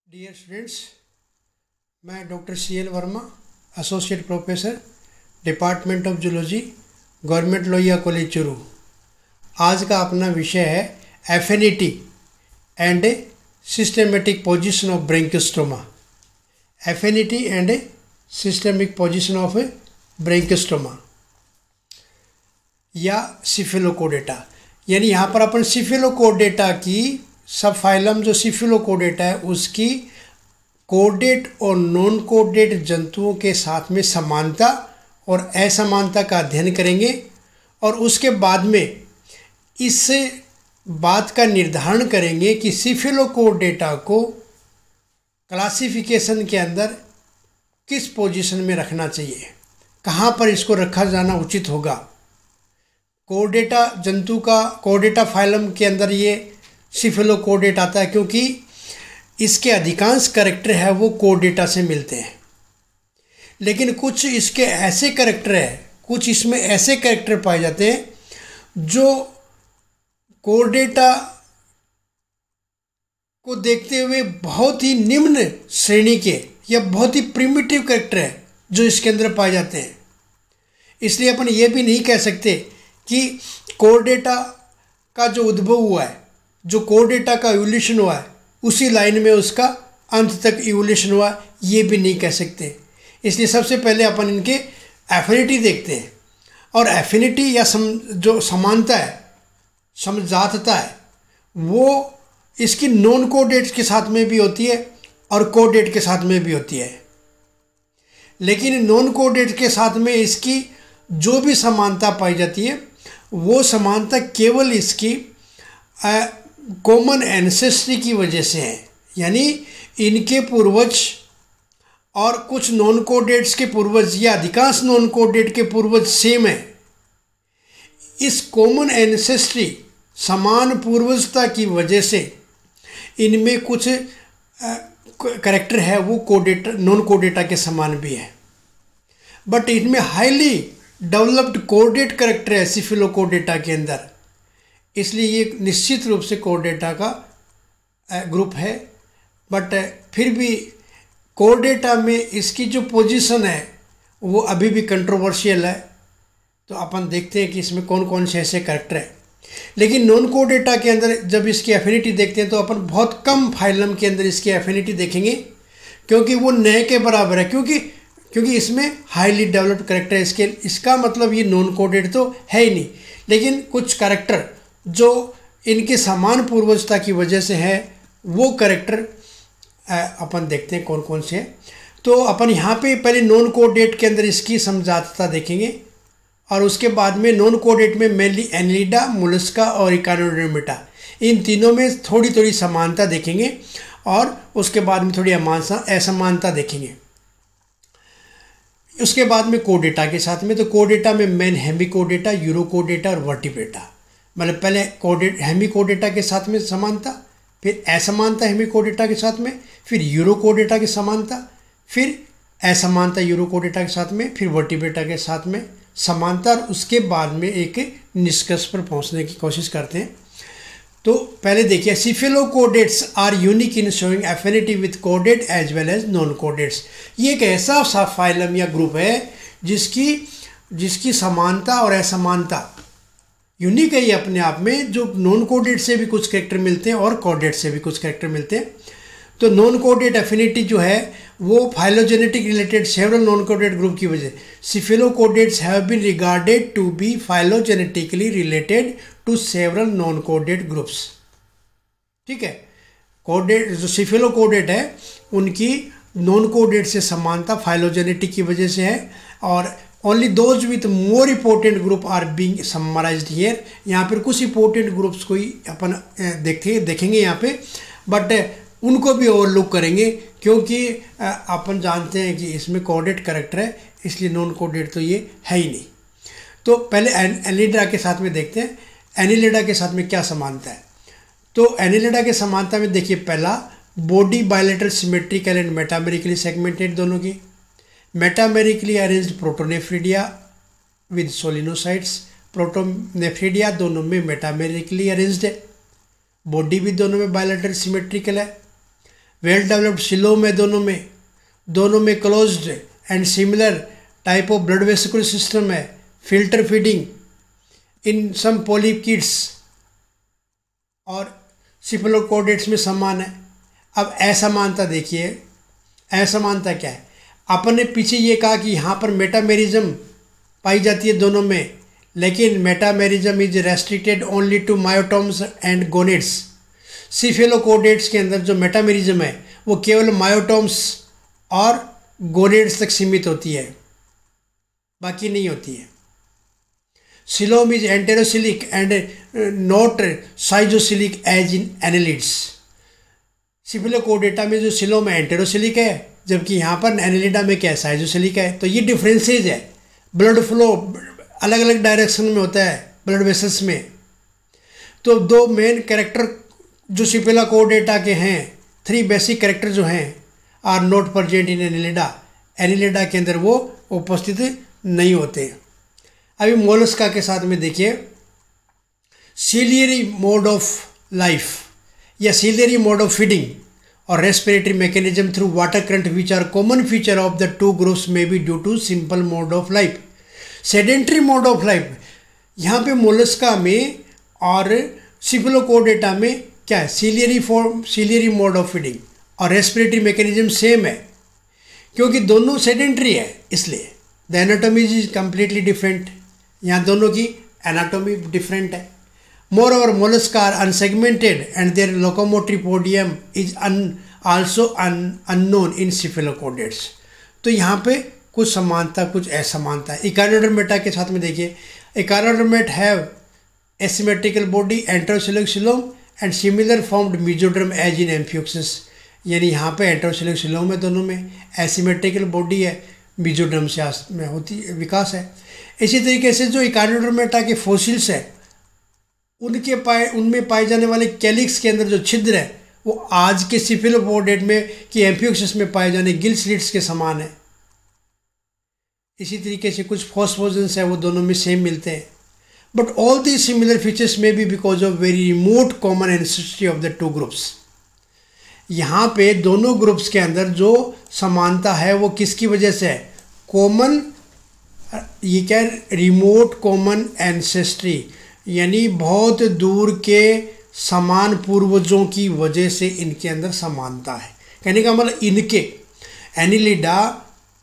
Dear students, मैं doctor C L Verma, associate professor, department of zoology, government Lohia college Churu. आज का अपना विषय है affinity and systematic position of Branchiostoma. Affinity and systemic position of Branchiostoma या Cephalochordata. यानी यहाँ पर अपन सिफिलोकोडेटा की सब फाइलम जो सिफिलोकोडेटा है उसकी कोडेट और नॉन कोडेट जंतुओं के साथ में समानता और असमानता का अध्ययन करेंगे और उसके बाद में इस बात का निर्धारण करेंगे कि सिफिलोकोडेटा को क्लासिफिकेशन के अंदर किस पोजीशन में रखना चाहिए, कहाँ पर इसको रखा जाना उचित होगा। कोडेटा जंतु का कोडेटा फाइलम के अंदर ये सिफिलोकोडेट आता है क्योंकि इसके अधिकांश कैरेक्टर है वो कोडेटा से मिलते हैं। लेकिन कुछ इसके ऐसे कैरेक्टर है, कुछ इसमें ऐसे कैरेक्टर पाए जाते हैं जो कोडेटा को देखते हुए बहुत ही निम्न श्रेणी के या बहुत ही प्रिमिटिव कैरेक्टर है जो इसके अंदर पाए जाते हैं। इसलिए अपन ये भी नहीं कह सकते कि कोडेटा का जो उद्भव हुआ है, जो कोडेटा का इवोल्यूशन हुआ है, उसी लाइन में उसका अंत तक इवोल्यूशन हुआ, ये भी नहीं कह सकते। इसलिए सबसे पहले अपन इनके एफिनिटी देखते हैं। और एफिनिटी या जो समानता है, समजातता है, वो इसकी नॉन कोडेट के साथ में भी होती है और कोडेट के साथ में भी होती है। लेकिन नॉन कोडेट के साथ में इसकी जो भी समानता पाई जाती है वो समानता केवल इसकी कॉमन एंसेस्ट्री की वजह से है। यानी इनके पूर्वज और कुछ नॉन कोडेट्स के पूर्वज या अधिकांश नॉन कोडेट के पूर्वज सेम है। इस कॉमन एंसेस्ट्री, समान पूर्वजता की वजह से इनमें कुछ कैरेक्टर है वो कोडेटा नॉन कोडेटा के समान भी है। बट इनमें हाईली डेवलप्ड कोडेट कैरेक्टर है सिफिलोकोडेटा के अंदर, इसलिए ये निश्चित रूप से कोडेटा का ग्रुप है। बट फिर भी कोडेटा में इसकी जो पोजीशन है वो अभी भी कंट्रोवर्शियल है। तो अपन देखते हैं कि इसमें कौन कौन से ऐसे कैरेक्टर हैं। लेकिन नॉन कोडेटा के अंदर जब इसकी एफिनिटी देखते हैं तो अपन बहुत कम फाइलम के अंदर इसकी एफिनिटी देखेंगे क्योंकि वो नए के बराबर है, क्योंकि इसमें हाईली डेवलप्ड कैरेक्टर है। इसका मतलब ये नॉन कोडेट तो है ही नहीं, लेकिन कुछ कैरेक्टर जो इनके समान पूर्वजता की वजह से है वो कैरेक्टर अपन देखते हैं कौन कौन से हैं। तो अपन यहाँ पे पहले नॉन कोडेट के अंदर इसकी समजातता देखेंगे और उसके बाद में नॉन कोडेट में मेनली एनिलिडा, मोलस्का और इकानोडेर्मेटा, इन तीनों में थोड़ी थोड़ी समानता देखेंगे और उसके बाद में थोड़ी असमानता देखेंगे। उसके बाद में कोडेटा के साथ में, तो कोडेटा में मेन हेमिकोडेटा, यूरोकोडेटा और वर्टिब्रेटा। मतलब पहले हेमिकोडेटा के साथ में समानता, फिर असमानता हेमिकोडेटा के साथ में, फिर यूरोकोडेटा की समानता, फिर असमानता यूरोकोडेटा के साथ में, फिर वर्टिब्रेटा के साथ में समानता, और उसके बाद में एक निष्कर्ष पर पहुंचने की कोशिश करते हैं। तो पहले देखिए, cephalochordates are unique in showing affinity with कोडेट as well as non chordates. ये एक ऐसा सब फाइलम या ग्रुप है जिसकी समानता और असमानता यूनिक है ये अपने आप में, जो नॉन कोडेट से भी कुछ कैरेक्टर मिलते हैं और कोडेट से भी कुछ कैरेक्टर मिलते हैं। तो नॉन कोडेट एफिनिटी जो है वो फाइलोजेनेटिक रिलेटेड सेवरल नॉन कोडेट ग्रुप की वजह cephalochordates have been regarded to be phylogenetically related to several non कोडेट ग्रुप्स। ठीक है, कोडेट जो सिफिलोकोडेट है उनकी नॉन कोडेट से समानता फाइलोजेनेटिक की वजह से है और only those with more important group are being summarised here. यहाँ पर कुछ इंपॉर्टेंट ग्रुप्स को ही अपन देखेंगे यहाँ पे, बट उनको भी ओवरलुक करेंगे क्योंकि अपन जानते हैं कि इसमें कोडेट कैरेक्टर है, इसलिए नॉन कोडेट तो ये है ही नहीं। तो पहले एनिलिडा के साथ में देखते हैं एनिलिडा के साथ में क्या समानता है। तो एनिलिडा के समानता में देखिए, पहला body bilateral symmetrical and metamerically segmented दोनों की, metamerically arranged protonephridia with solenocytes. Protonephridia दोनों में मेटामेरिकली अरेंज्ड है, बॉडी भी दोनों में बायलेटरल सिमेट्रिकल है। वेल डेवलप्ड सिलोम है दोनों में closed and similar type of blood vesicular system है, filter feeding in some polychaetes और सिफलोकॉर्डेट्स में समान है। अब असमानता देखिए, असमानता क्या है? अपन ने पीछे ये कहा कि यहाँ पर मेटामेरिज्म पाई जाती है दोनों में, लेकिन metamerism is restricted only to myotomes and gonads. Cephalochordates के अंदर जो मेटामेरिज्म है वो केवल मायोटोम्स और गोनेड्स तक सीमित होती है, बाकी नहीं होती है। Coelom is enterocoelic and not schizocoelic as in annelids. Cephalochordata में जो सिलोम है एंटेरोसिलिक है, जबकि यहाँ पर एनेलिडा में क्या है, साइजोसिलिक है। तो ये डिफरेंसेज है। ब्लड फ्लो अलग अलग डायरेक्शन में होता है ब्लड वेसल्स में। तो दो मेन कैरेक्टर जो सिफेलोकॉर्डेटा के हैं, 3 बेसिक कैरेक्टर जो हैं are not present in Annelida. Annelida के अंदर वो उपस्थित नहीं होते। अभी मोलस्का के साथ में देखिए, सीलियरी मोड ऑफ लाइफ या सीलियरी मोड ऑफ फीडिंग और respiratory mechanism through water current which are common feature of the 2 groups may be due to simple mode of life. Sedentary mode of life यहाँ पे mollusca में और cephalochordata में क्या है, ciliary mode of feeding और respiratory mechanism same है, क्योंकि दोनों सेडेंट्री है, इसलिए the anatomy is completely different. यहाँ दोनों की एनाटॉमी डिफरेंट है। Moreover Mollusca are unsegmented and their locomotory podium is also unknown in cephalochordates. तो यहाँ पे कुछ समानता कुछ असमानता है। इकाइनोडर्मेटा के साथ में देखिए, echinodermata have asymmetrical anti enterocoelic coelom and similar formed mesoderm as in amphioxus. यानी यहाँ पे एंटेरोसिलिक सिलोम है दोनों में, एसिमेट्रिकल बॉडी है, मेसोडर्म से में होती विकास है। इसी तरीके से जो इकाइनोडर्मेटा के फॉसिल्स है उनमें पाए जाने वाले कैलिक्स के अंदर जो छिद्र है वो आज के सिफेलोकॉर्डेट में कि एम्फियोक्सिस में पाए जाने गिल स्लिट्स के समान है। इसी तरीके से कुछ फॉस्फोजेंस है वो दोनों में सेम मिलते हैं। But all these similar features may be because of very remote common ancestry of the 2 groups. यहाँ पे दोनों ग्रुप्स के अंदर जो समानता है वो किसकी वजह से है? कॉमन, ये क्या है, रिमोट कॉमन एंसेस्ट्री, यानी बहुत दूर के समान पूर्वजों की वजह से इनके अंदर समानता है। कहने का मतलब इनके एनिलिडा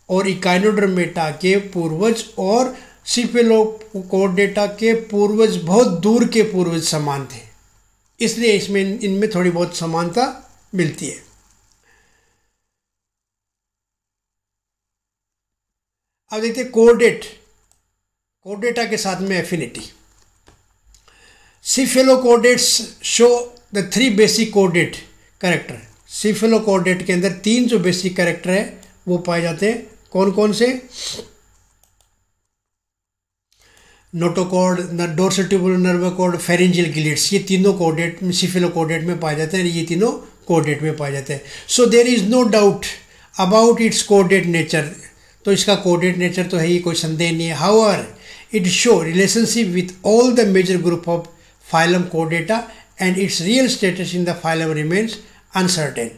और इकाइनोडर्मेटा के पूर्वज और सिफेलोकॉर्डेटा के पूर्वज बहुत दूर के पूर्वज समान थे, इसलिए इसमें इनमें थोड़ी बहुत समानता मिलती है। अब देखते हैं कोर्डेटा के साथ में affinity. Cephalochordates show the 3 basic chordate character. Cephalochordate के अंदर 3 जो बेसिक कैरेक्टर है वो पाए जाते हैं। कौन कौन से? नोटोकॉर्ड, डोर्सोट्यूबुलर नर्व कॉर्ड, फेरिंजियल गिलिट्स, ये तीनों कोर्डेट में सिफेलोकॉर्डेट में पाए जाते हैं। ये तीनों कोर्डेट में पाए जाते हैं। So there is no doubt about its chordate nature. तो इसका कोर्डेट नेचर तो है ही, कोई संदेह नहीं है। However it show relationship with all the major group of phylum Chordata and its real status in the phylum remains uncertain.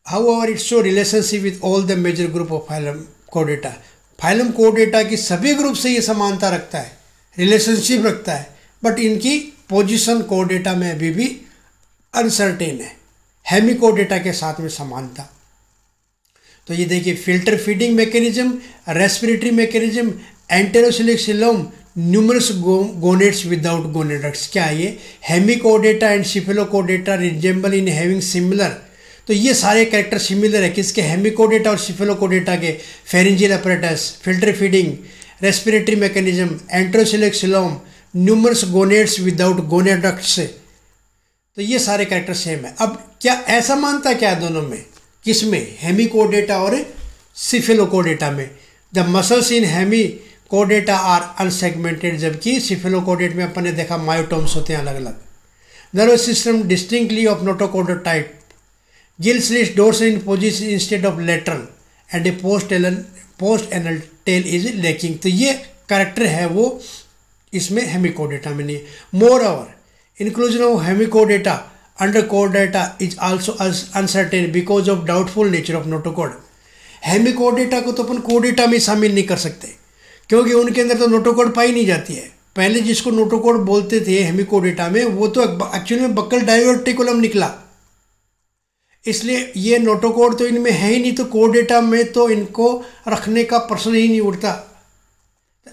However, it shows relationship with all the major group of phylum chordata. Phylum Chordata की सभी group से ये समानता रखता है, relationship रखता है, but इनकी पोजीशन कोर्डेटा में अभी भी अनसर्टेन है। हेमिकोर्डेटा के साथ में समानता। तो ये देखिए, filter feeding mechanism, respiratory mechanism, enterocoelic coelom, numerous gonads without gonoducts. क्या है ये? Hemichordata and cephalochordata resemble in having similar. तो ये सारे कैरेक्टर सिमिलर है किसके? हेमिकोर्डेटा और सिफेलोकॉर्डेटा के। Pharyngeal apparatus, filter feeding, respiratory mechanism, enterocoelic coelom, numerous gonads without gonoducts. तो ये सारे कैरेक्टर सेम है। अब क्या ऐसा मानता क्या है दोनों में? किसमें? हेमिकोर्डेटा और सिफेलोकॉर्डेटा में। The muscles in hemichordata are unsegmented, जबकि सिफेलोकॉर्डेट में अपन ने देखा मायोटोम्स होते हैं अलग अलग। Nervous system distinctly of notochordal type, gill slits dorsal in position instead of lateral and a post anal tail is lacking. तो ये कैरेक्टर है वो इसमें हेमिकोर्डेटा में नहीं। Moreover inclusion of hemichordata under chordata is also uncertain because of doubtful nature of notochord. Hemichordata को तो अपन Chordata में शामिल नहीं कर सकते क्योंकि उनके अंदर तो नोटोकॉर्ड पाई नहीं जाती है। पहले जिसको नोटोकॉर्ड बोलते थे हेमिकोर्डेटा में, वो तो एक्चुअली में बक्कल डाइवर्टिकुलम निकला, इसलिए ये नोटोकॉर्ड तो इनमें है ही नहीं, तो कोर्डेटा में तो इनको रखने का प्रश्न ही नहीं उठता।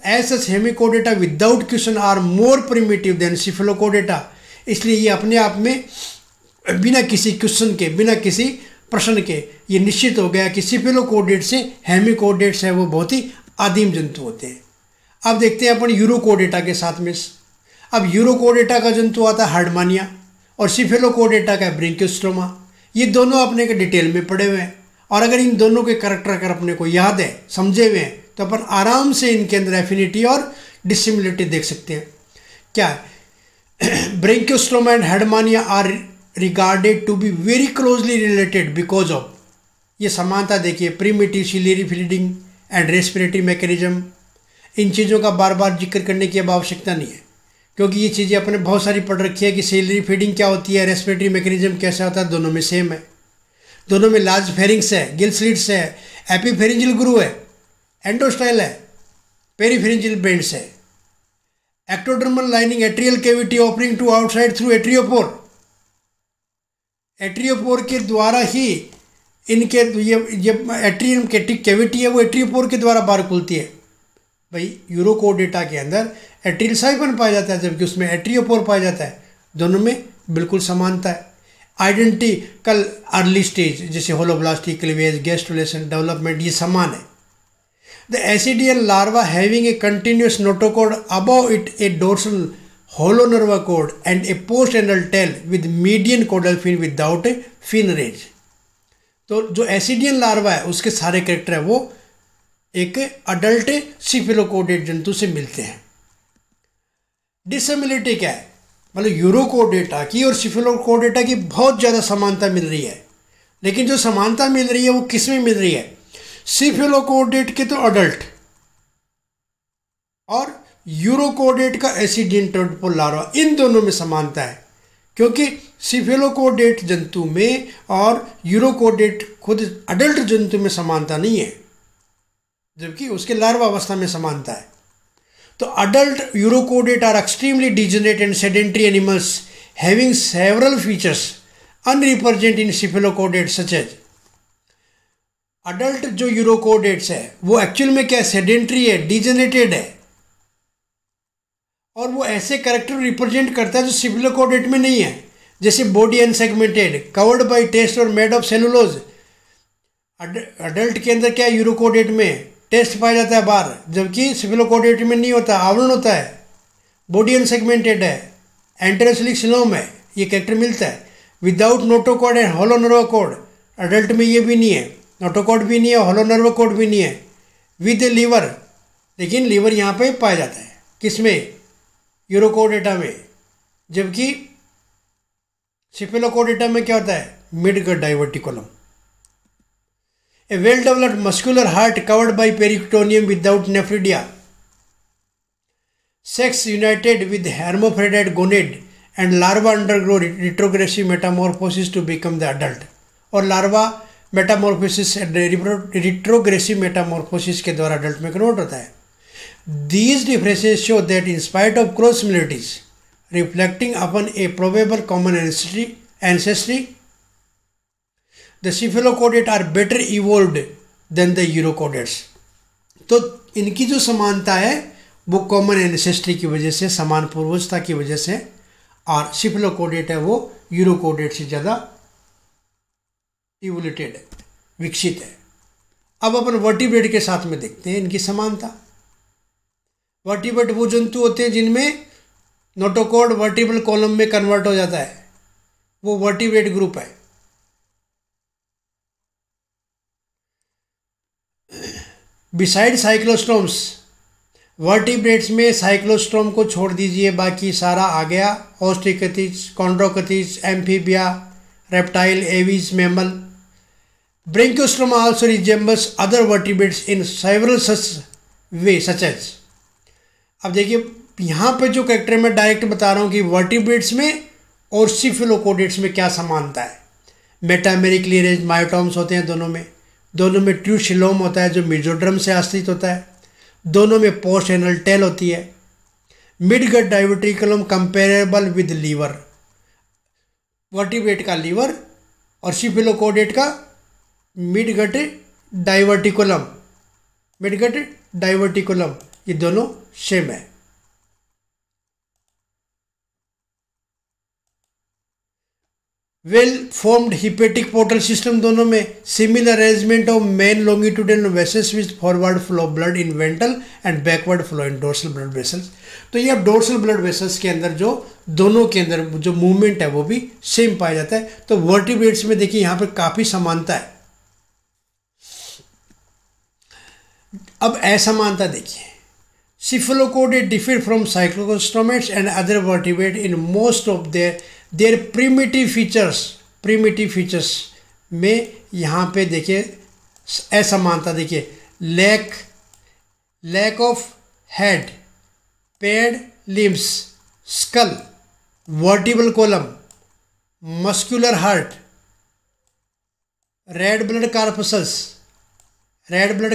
As such hemichordata without question are more primitive than cephalochordata, इसलिए ये अपने आप में बिना किसी क्वेश्चन के, बिना किसी प्रश्न के ये निश्चित हो गया कि सिफेलोकोर्डेट से हेमिकोर्डेट्स है वो बहुत ही आदिम जंतु होते हैं। अब देखते हैं अपन यूरोकोर्डेटा के साथ में। अब यूरोकोर्डेटा का जंतु आता है हार्डमानिया और सिफेलोकोर्डेटा का ब्रिंकियोस्टोमा। ये दोनों अपने के डिटेल में पढ़े हुए हैं और अगर इन दोनों के करैक्टर अगर अपने को याद है, समझे हुए हैं, तो अपन आराम से इनके अंदर एफिनिटी और डिसिमिलरिटी देख सकते हैं। क्या branchiostoma and Herdmania are regarded to be very closely related because of, ये समानता देखिए, primitive ciliary feeding and respiratory mechanism. इन चीज़ों का बार बार जिक्र करने की अब आवश्यकता नहीं है क्योंकि ये चीज़ें अपने बहुत सारी पढ़ रखी है कि सिलियरी फीडिंग क्या होती है, रेस्पिरेटरी मैकेनिज्म कैसा होता है, दोनों में सेम है। दोनों में लार्ज फेरिंग्स है, गिल स्लिट्स है, एपीफेरिंजियल ग्रू है, एंडोस्टाइल है, पेरीफेरिंजियल बेंड्स है, ectodermal lining atrial cavity opening to outside through atriopore. Atriopore के द्वारा ही इनके ये एट्रियम कैविटी है वो एट्रियोपोर के द्वारा बाहर खुलती है। भाई यूरोकोर्डेटा के अंदर एट्रियल साइफन पाया जाता है जबकि उसमें एट्रियोपोर पाया जाता है, दोनों में बिल्कुल समानता है। आइडेंटिकल अर्ली स्टेज जैसे होलोब्लास्टिक, क्लीवेज, गैस्ट्रुलेशन, डेवलपमेंट, ये समान है। The ascidian larva having a continuous notochord above it a dorsal hollow nerve cord and a post anal tail with median caudal fin without a fin range। तो जो ascidian larva है उसके सारे character है वो एक अडल्ट सिफेलोकोर्डेट जंतु से मिलते हैं। डिसिमिलरिटी क्या है, मतलब यूरोकोर्डेटा की और सिफेलोकोर्डेटा की बहुत ज़्यादा समानता मिल रही है, लेकिन जो समानता मिल रही है वो किस में मिल रही है, सिफेलोकोर्डेट के तो अडल्ट और यूरोकोर्डेट का एसिडियन टर्डपोल लार्वा, इन दोनों में समानता है क्योंकि सिफेलोकोर्डेट जंतु में और यूरोकोर्डेट खुद अडल्ट जंतु में समानता नहीं है जबकि उसके लार्वा अवस्था में समानता है। तो adult urochordate are extremely degenerate and sedentary animals having several features unrepresented in cephalochordate such as. Adult जो यूरोकोर्डेट्स है वो एक्चुअल में क्या सेडेंटरी है, डिजेनरेटेड है और वो ऐसे कैरेक्टर रिप्रेजेंट करता है जो सिफेलोकोर्डेट में नहीं है, जैसे body unsegmented, covered by test और मेड ऑफ सेलुलोज। अडल्ट के अंदर क्या है, यूरोकोर्डेट में टेस्ट पाया जाता है बाहर, जबकि सिफेलोकोर्डेट में नहीं होता, आवरण होता है, बॉडी अनसेगमेंटेड है, एंटेरोसिलिक सिलोम है, ये कैरेक्टर मिलता है। Without notochord and hollow nerve cord, adult में ये भी नहीं है, नोटोकॉर्ड भी नहीं है, होलो नर्व कॉर्ड भी नहीं है। विद लीवर, लेकिन लीवर यहाँ पे पाया जाता है किसमें, यूरोकोर्डेटा में, जबकि सिफेलोकोर्डेटा में क्या होता है, mid gut diverticulum. A well developed muscular heart covered by peritoneum without nephridia, sex united with hermaphrodite gonad and larva undergo retrogressive metamorphosis to become the adult. और लार्वा मेटामॉर्फोसिस, रिट्रोग्रेसिव मेटामॉर्फोसिस के द्वारा adult में convert होता है। These differences show that in spite of cross similarities reflecting upon a probable common ancestry, the cephalochordate are better evolved than the यूरोकोर्डेट्स। तो इनकी जो समानता है वो कॉमन एंसेस्ट्री की वजह से, समान पूर्वजता की वजह से, और सिफेलोकोर्डेट है वो यूरोकोर्डेट से ज़्यादा इवोल्यूटेड है, विकसित है। अब अपन वर्टिब्रेट के साथ में देखते हैं इनकी समानता। वर्टिब्रेट वो जंतु होते हैं जिनमें नोटोकॉर्ड वर्टिब्रल कॉलम में कन्वर्ट हो जाता है, वो वर्टिब्रेट ग्रुप है। बिसाइड साइक्लोस्टोम्स, वर्टिब्रेट्स में साइक्लोस्टोम को छोड़ दीजिए, बाकी सारा आ गया। Osteichthyes, chondrichthyes, amphibia, reptile, aves, mammal. Branchiostoma also resembles other vertebrates in several such way such as. अब देखिए यहाँ पे जो कैरेक्टर मैं डायरेक्ट बता रहा हूँ कि वर्टिब्रेट्स में और सिफिलोकोडेट्स में क्या समानता है? मेटामेरिकली अरेंज्ड मायोटॉम्स होते हैं दोनों में ट्रू शिलोम होता है जो मेसोडर्म से आश्रित होता है, दोनों में पोस्ट एनल टेल होती है। Midgut diverticulum comparable with liver, vertebrate का लीवर और सिफिलोकोडेट का मिडगट डाइवर्टिकुलम ये दोनों सेम है। Well formed hepatic portal system दोनों में, similar arrangement of main longitudinal vessels with forward flow blood in ventral and backward flow in dorsal blood vessels. तो ये अब डोर्सल ब्लड वेसल्स के अंदर जो दोनों के अंदर जो मूवमेंट है वो भी सेम पाया जाता है। तो वर्टिब्रेट्स में देखिए यहाँ पर काफ़ी समानता है। अब असमानता देखिए, cephalochordate differ from cyclostomates and other vertebrate in most of their primitive features में यहाँ पे देखिए असमानता देखिए, lack of head, paired limbs, skull, vertebral column, muscular heart, red blood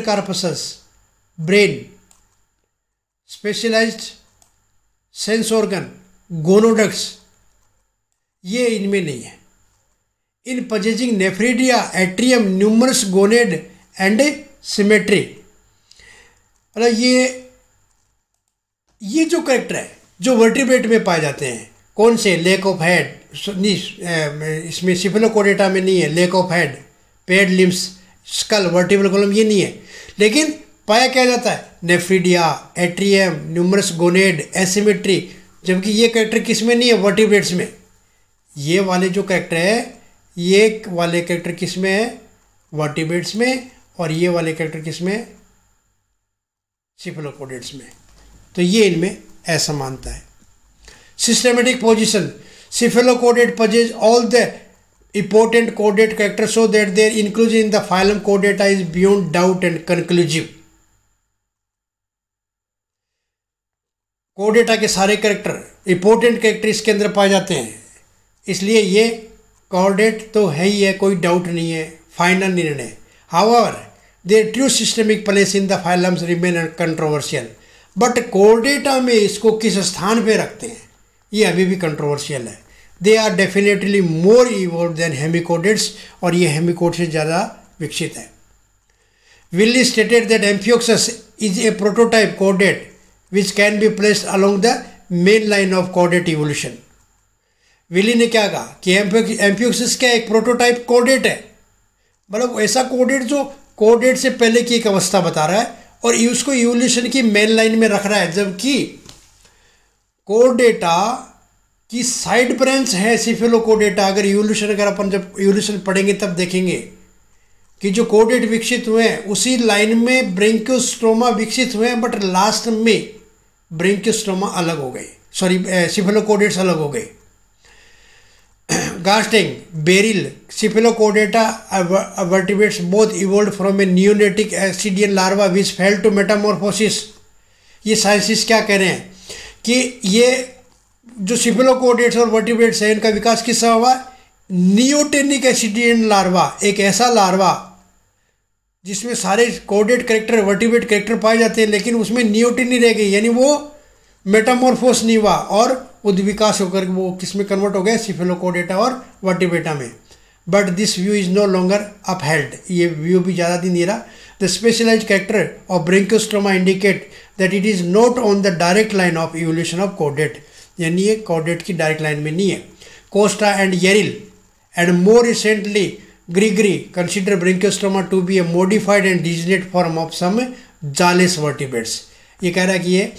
corpuscles, brain, specialised sense organ, gonoducts, ये इनमें नहीं है। In possessing nephridia, atrium, numerous gonad and symmetry. मतलब ये जो कैरेक्टर है जो वर्टिब्रेट में पाए जाते हैं, कौन से? लैक ऑफ हेड, इसमें सिफिलोकोडेटा में नहीं है। Lack of head, paired limbs, skull, vertebral column ये नहीं है, लेकिन पाया क्या जाता है? Nephridia, atrium, numerous gonad, asymmetry. जबकि ये कैरेक्टर किस में नहीं है? वर्टिब्रेट्स में। ये वाले जो कैरेक्टर है, ये वाले कैरेक्टर किस में है? वर्टिब्रेट्स में। और ये वाले कैरेक्टर किस में है? सिफिलोकोडेट्स में। तो ये इनमें असमानता है। Systematic position, cephalochordate possess all the important codate characters so that their inclusion in the phylum Chordata is beyond doubt and conclusive। कोडेटा के सारे कैरेक्टर इंपॉर्टेंट कैरेक्टर इसके अंदर पाए जाते हैं, इसलिए ये कॉर्डेट तो है ही है, कोई डाउट नहीं है, फाइनल निर्णय। However their true systemic place in the phylums remain controversial. But Chordata में इसको किस स्थान पे रखते हैं ये अभी भी कंट्रोवर्शियल है। They are definitely more evolve then हेमिकोडेट्स, और ये हेमिकोड से ज़्यादा विकसित है। Willey stated that amphioxus is a prototype caudate which can be placed along the main line of caudate evolution. Willie ने क्या कहा कि एम्फियोक्सस क्या एक प्रोटोटाइप कोडेट है, मतलब ऐसा कोडेट जो कोडेट से पहले की एक अवस्था बता रहा है और उसको इवोल्यूशन की मेन लाइन में रख रहा है। जबकि कोडेटा की साइड ब्रांच है सिफिलोकोडेटा। अगर अपन जब इवोल्यूशन पढ़ेंगे तब देखेंगे कि जो कोडेट विकसित हुए हैं उसी लाइन में ब्रेंकियोस्टोमा विकसित हुए हैं, बट लास्ट में ब्रेंकियोस्टोमा अलग हो गए, सिफिलोकोडेट्स अलग हो गए। Garstang, Berrill, cephalochordata vertebrates both evolved from a neonatic ascidian larva which fell to metamorphosis। ये साइंटिस्ट क्या कह रहे हैं कि ये जो सिफिलोकोडेट्स और वर्टिब्रेट्स हैं इनका विकास किस समय हुआ? नियोटेनिक एसिडियन लार्वा, एक ऐसा लार्वा जिसमें सारे कोडेट कैरेक्टर, वर्टिब्रेट कैरेक्टर पाए जाते हैं, लेकिन उसमें नियोटेनी रह गई, यानी वो मेटामॉर्फोस नहीं हुआ और उद्विकास होकर वो किसमें कन्वर्ट हो गया? सिफिलोकोडेटा और वर्टिब्रेटा में। But this view is no longer upheld, ये व्यू भी ज़्यादा दिन नहीं रहा। The specialised character of branchiostoma indicate that it is not on the direct line of evolution of कोडेट, यानी ये कोडेट की डायरेक्ट लाइन में नहीं है। Costa and Berrill and more recently Gregory consider branchiostoma to be a modified and degenerate form of some jawless vertebrates. ये कह रहा है कि ये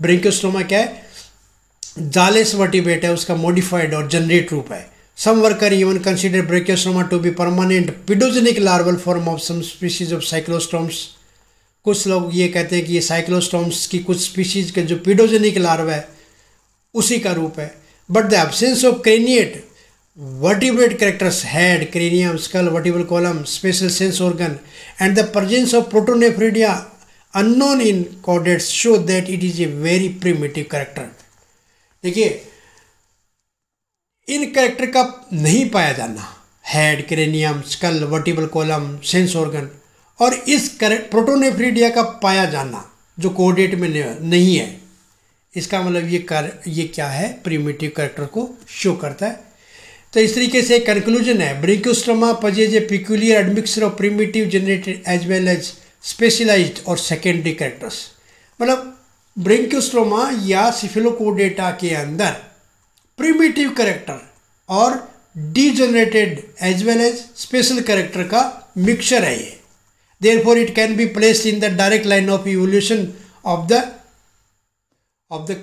ब्रेंकियोस्टोमा क्या है? जालेस वर्टिब्रेट है, उसका मॉडिफाइड और जनरेट रूप है। Some worker even consider branchiostoma to be permanent paedogenic larval form of some species of cyclostomes. कुछ लोग ये कहते हैं कि ये साइक्लोस्टोम्स की कुछ स्पीशीज के जो पिडोजेनिक लार्वा है उसी का रूप है। But the absence of craniate vertebrate characters, head, cranium, skull, vertebral column, special sense organ and the presence of protonephridia unknown in chordates show that it is a very primitive character। देखिए इन character का नहीं पाया जाना, head, cranium, skull, vertebral column, sense organ, और इस protonephridia का पाया जाना जो कोऑर्डिनेट में नहीं है, इसका मतलब ये क्या है, प्रिमिटिव कैरेक्टर को शो करता है। तो इस तरीके से कंक्लूजन है, Branchiostoma possesses a peculiar admixture of primitive generated as well as specialised और सेकेंडरी कैरेक्टर्स। मतलब ब्रैंकियोस्टोमा या सिफिलोकोडेटा के अंदर प्रिमिटिव कैरेक्टर और degenerated as well as special character का मिक्सचर है ये। Therefore it can be placed in the direct line of evolution of the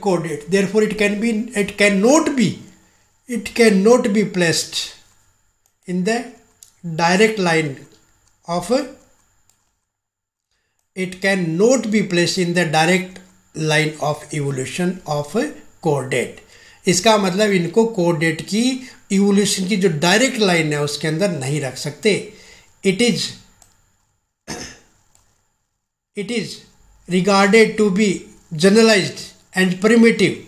कोडेट। Therefore it cannot be placed in the direct line of evolution of caudate. इसका मतलब इनको caudate की evolution की जो डायरेक्ट लाइन है उसके अंदर नहीं रख सकते। It is regarded to be generalised and primitive.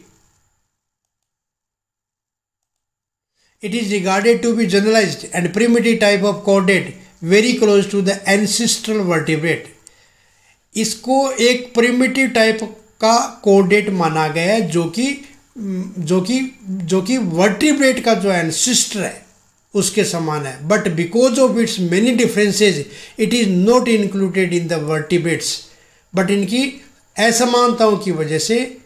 It is regarded to be generalized and primitive type of chordate very close to the ancestral vertebrate। इसको एक प्रिमिटिव टाइप का कोडेट माना गया है जो कि वर्टिब्रेट का जो एंसेस्टर है उसके समान है। But because of its many differences it is not included in the vertebrates. But इनकी असमानताओं की वजह से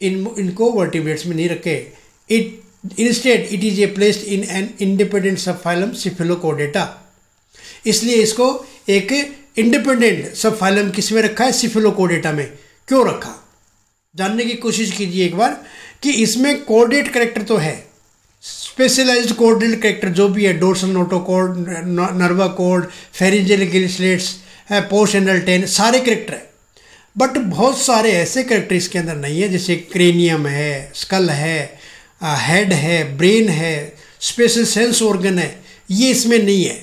इनको वर्टिब्रेट्स में नहीं रखे। Instead, it is placed in an independent subphylum Cephalochordata। इसलिए इसको एक इंडिपेंडेंट सबफाइलम किस में रखा है, सिफिलोकोडेटा में। क्यों रखा, जानने की कोशिश कीजिए एक बार कि इसमें कोडेट कैरेक्टर तो है, स्पेशलाइज्ड कोडेट कैरेक्टर जो भी है, डोर्सल नोटोकॉर्ड, नर्वा कॉर्ड, फेरिंजियल गिलस्लेट्स है, पोस्ट एंडल टेन, सारे कैरेक्टर है। बट बहुत सारे ऐसे कैरेक्टर इसके अंदर नहीं है, जैसे क्रेनियम है, स्कल है, हेड है, ब्रेन है, स्पेशल सेंस ऑर्गन है, ये इसमें नहीं है।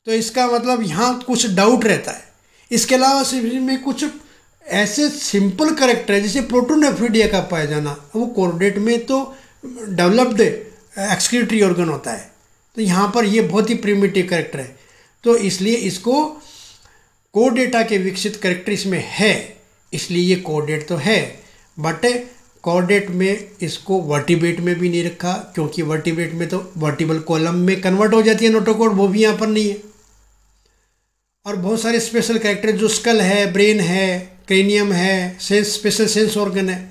तो इसका मतलब यहाँ कुछ डाउट रहता है। इसके अलावा इसमें कुछ ऐसे सिंपल कैरेक्टर है जैसे प्रोटोनेफ्रिडिया का पाया जाना, वो कोर्डेट में तो डेवलप्ड एक्सक्रीटरी ऑर्गन होता है। तो यहाँ पर ये बहुत ही प्रिमिटिव कैरेक्टर है, तो इसलिए इसको कोडेटा के विकसित कैरेक्टर इसमें है, इसलिए ये कोडेट तो है। बट कोडेट में इसको वर्टिब्रेट में भी नहीं रखा, क्योंकि वर्टिब्रेट में तो वर्टिबल कॉलम में कन्वर्ट हो जाती है नोटोकॉर्ड, वो भी यहाँ पर नहीं है। और बहुत सारे स्पेशल कैरेक्टर जो स्कल है, ब्रेन है, क्रेनियम है, स्पेशल सेंस ऑर्गन है,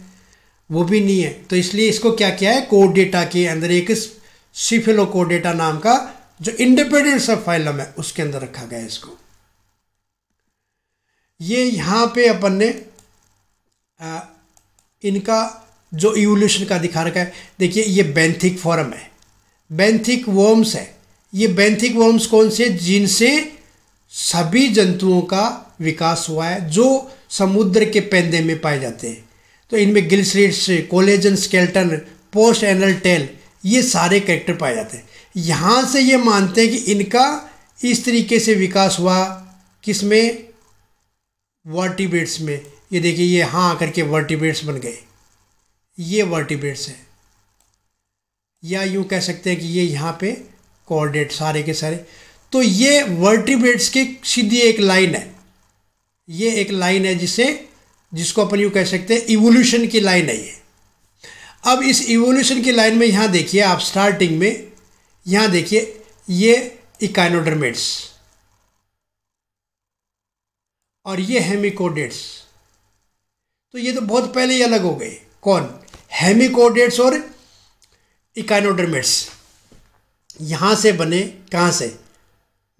वो भी नहीं है। तो इसलिए इसको क्या किया है, कोडेटा के अंदर एक सिफिलोकोडेटा नाम का जो इंडिपेंडेंट सब फाइलम है उसके अंदर रखा गया है इसको। ये यहाँ पे अपन ने इनका जो इवोल्यूशन का दिखा रखा है। देखिए ये बेंथिक फॉर्म है, बेंथिक वर्म्स है। ये बेंथिक वर्म्स कौन से, जिनसे सभी जंतुओं का विकास हुआ है जो समुद्र के पेंदे में पाए जाते हैं। तो इनमें gill slits, collagen skeleton, post anal tail, ये सारे कैरेक्टर पाए जाते हैं। यहाँ से ये मानते हैं कि इनका इस तरीके से विकास हुआ, किसमें, वर्टिब्रेट्स में। ये देखिए ये हाँ आकर के वर्टिब्रेट्स बन गए, ये वर्टिब्रेट्स है, या यूँ कह सकते हैं कि ये यहाँ पे कोऑर्डिनेट सारे के सारे। तो ये वर्टिब्रेट्स की सीधी एक लाइन है, ये एक लाइन है जिसको अपन यूँ कह सकते हैं इवोल्यूशन की लाइन है ये। अब इस इवोल्यूशन की लाइन में यहाँ देखिए आप स्टार्टिंग में, यहाँ देखिए ये इकाइनोडर्मेट्स और ये हेमिकोडेट्स। तो ये तो बहुत पहले ही अलग हो गए। कौन, हेमिकोडेट्स और इकाइनोडर्मेट्स यहाँ से बने, कहाँ से,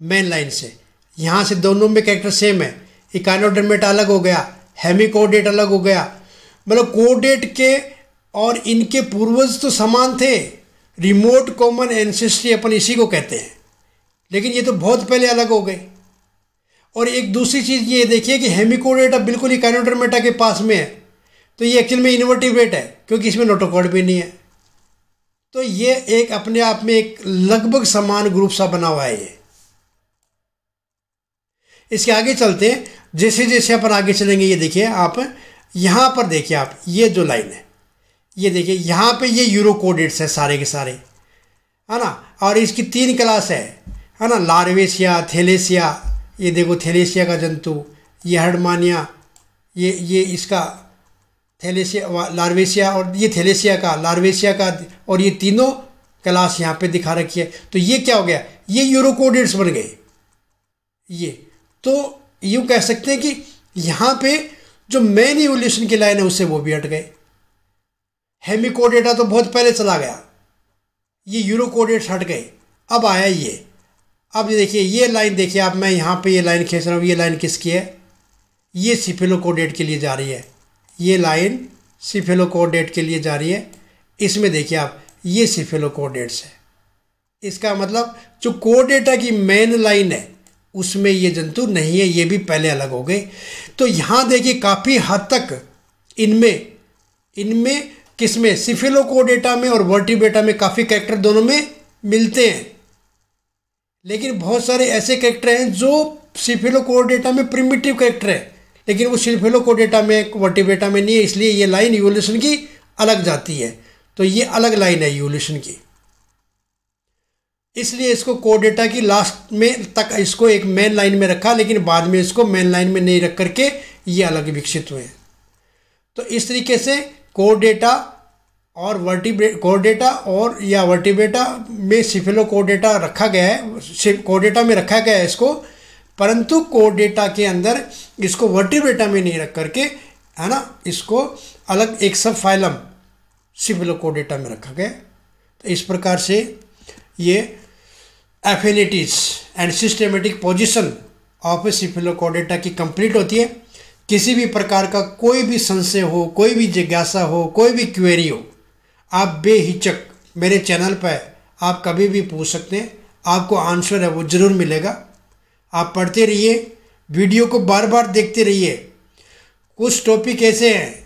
मेन लाइन से। यहाँ से दोनों में कैरेक्टर सेम है, इकाइनोडर्मेट अलग हो गया, हेमिकोडेट अलग हो गया। मतलब कोडेट के और इनके पूर्वज तो समान थे, रिमोट कॉमन एंसेस्ट्री अपन इसी को कहते हैं, लेकिन ये तो बहुत पहले अलग हो गए। और एक दूसरी चीज़ ये देखिए कि हेमिकोडेटा बिल्कुल इकाइनोडर्मेटा के पास में है, तो ये एक्चुअल में इनवर्टिब्रेट है क्योंकि इसमें नोटोकॉर्ड भी नहीं है। तो ये एक अपने आप में एक लगभग समान ग्रुप सा बना हुआ है ये। इसके आगे चलते हैं, जैसे जैसे अपन आगे चलेंगे ये देखिए आप, यहाँ पर देखिए आप, ये जो लाइन है ये देखिए, यहाँ पे ये यूरोकोडेट्स है सारे के सारे, है ना। और इसकी 3 क्लास है ना, लार्वेशिया, थैलेसिया, ये देखो थैलेसिया का जंतु, ये हर्डमानिया, ये इसका थैलेसिया लार्वेशिया, और ये थैलेसिया का लार्वेशिया का, और ये तीनों क्लास यहाँ पे दिखा रखी है। तो ये क्या हो गया, ये यूरोकोडेट्स बन गए। ये तो यूँ कह सकते हैं कि यहाँ पे जो मेन इवोल्यूशन की लाइन है उससे वो भी हट गए। हेमिकोडेटा तो बहुत पहले चला गया, ये यूरोकोडेट्स हट गए, अब आया ये। अब देखिए ये लाइन देखिए आप, मैं यहाँ पे ये लाइन खींच रहा हूँ, ये लाइन किसकी है, ये सिफेलोकोडेट के लिए जा रही है, ये लाइन सिफेलोकोडेट के लिए जा रही है। इसमें देखिए आप, ये सिफेलोकोडेट्स है, इसका मतलब जो कोडेटा की मेन लाइन है उसमें ये जंतु नहीं है, ये भी पहले अलग हो गए। तो यहाँ देखिए काफ़ी हद तक इनमें किसमें, सिफेलोकोडेटा में और वर्टिब्रेटा में काफ़ी कैरेक्टर दोनों में मिलते हैं। लेकिन बहुत सारे ऐसे कैरेक्टर हैं जो सिफेलोकोडेटा में प्रिमिटिव कैरेक्टर है, लेकिन वो सिफेलोकोडेटा में वर्टिब्रेटा में नहीं है, इसलिए ये लाइन इवोल्यूशन की अलग जाती है। तो ये अलग लाइन है इवोल्यूशन की, इसलिए इसको कोडेटा की लास्ट में तक इसको एक मेन लाइन में रखा, लेकिन बाद में इसको मेन लाइन में नहीं रख करके ये अलग विकसित हुए। तो इस तरीके से कोडेटा और कोडेटा और या वर्टिब्रेटा में सिफेलोकोडेटा रखा गया है, कोडेटा में रखा गया है इसको, परंतु कोडेटा के अंदर इसको वर्टिब्रेटा में नहीं रख करके, है ना, इसको अलग एक सब फाइलम सिफेलोकोडेटा में रखा गया। तो इस प्रकार से ये affinities and systematic position of a cephalochordata की कंप्लीट होती है। किसी भी प्रकार का कोई भी संशय हो, कोई भी जिज्ञासा हो, कोई भी क्वेरी हो, आप बेहिचक मेरे चैनल पर आप कभी भी पूछ सकते हैं, आपको आंसर है वो ज़रूर मिलेगा। आप पढ़ते रहिए, वीडियो को बार बार देखते रहिए। कुछ टॉपिक ऐसे हैं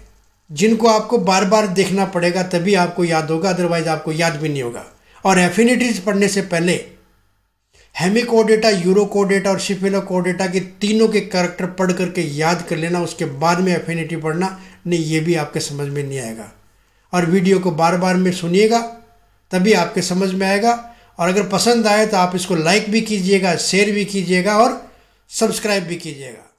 जिनको आपको बार बार देखना पड़ेगा, तभी आपको याद होगा, अदरवाइज आपको याद भी नहीं होगा। और एफिनिटीज पढ़ने से पहले हेमिकोडेटा, यूरोकोडेटा और सिफेलोकोडेटा के तीनों के कैरेक्टर पढ़ करके याद कर लेना, उसके बाद में एफिनिटी पढ़ना, नहीं ये भी आपके समझ में नहीं आएगा। और वीडियो को बार बार में सुनिएगा, तभी आपके समझ में आएगा। और अगर पसंद आए तो आप इसको लाइक भी कीजिएगा, शेयर भी कीजिएगा और सब्सक्राइब भी कीजिएगा।